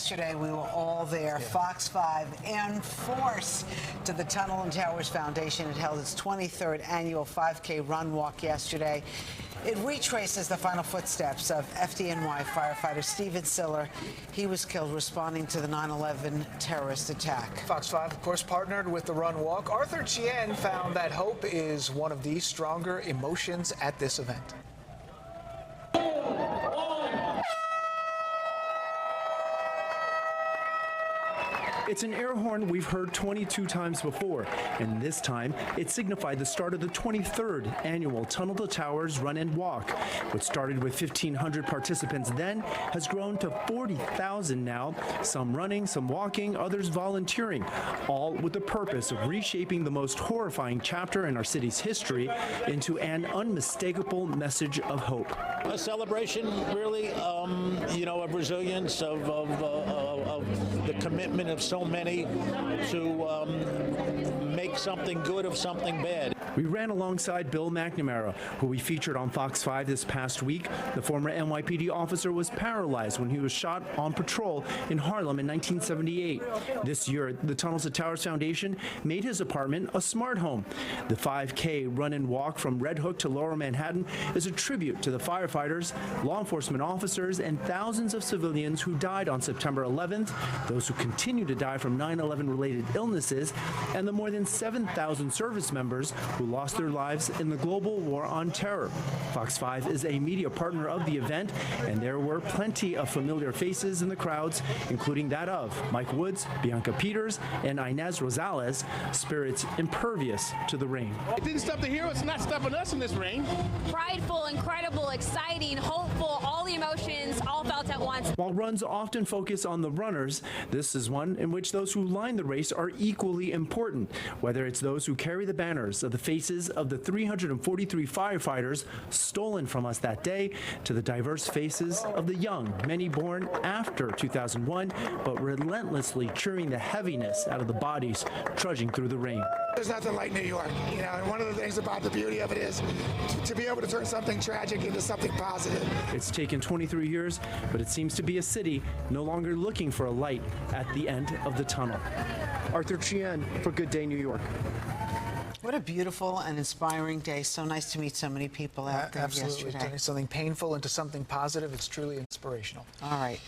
Yesterday, we were all there, Fox 5 en force to the Tunnel and Towers Foundation. It held its 23rd annual 5K run walk yesterday. It retraces the final footsteps of FDNY firefighter Stephen Siller. He was killed responding to the 9/11 terrorist attack. Fox 5, of course, partnered with the Run Walk. Arthur Chien found that hope is one of the stronger emotions at this event. It's an air horn we've heard 22 times before, and this time it signified the start of the 23rd annual Tunnel to Towers Run and Walk. What started with 1,500 participants then has grown to 40,000 now, some running, some walking, others volunteering, all with the purpose of reshaping the most horrifying chapter in our city's history into an unmistakable message of hope. A celebration, really, of resilience, of the commitment of so many to make something good of something bad. We ran alongside Bill McNamara, who we featured on Fox 5 this past week. The former NYPD officer was paralyzed when he was shot on patrol in Harlem in 1978. This year, the Tunnels to Towers Foundation made his apartment a smart home. The 5K run and walk from Red Hook to Lower Manhattan is a tribute to the firefighters, law enforcement officers, and thousands of civilians who died on September 11th, those who continue to die from 9/11 related illnesses, and the more than 7,000 service members who lost their lives in the global war on terror. Fox 5 is a media partner of the event, and there were plenty of familiar faces in the crowds, including that of Mike Woods, Bianca Peters, and Inez Rosales, spirits impervious to the rain. It didn't stop the heroes, it's not stopping us in this rain. Prideful, incredible, exciting, hopeful, all the emotions, all felt at once. While runs often focus on the runners, this is one in which those who line the race are equally important, whether it's those who carry the banners of the faces of the 343 firefighters stolen from us that day, to the diverse faces of the young, many born after 2001, but relentlessly cheering the heaviness out of the bodies trudging through the rain. There's nothing like New York, and one of the things about the beauty of it is to be able to turn something tragic into something positive. It's taken 23 years, but it seems to be a city no longer looking for a light at the end of the tunnel. Arthur Chien for Good Day New York. What a beautiful and inspiring day. So nice to meet so many people out there Absolutely. yesterday. Turning something painful into something positive. It's truly inspirational. All right.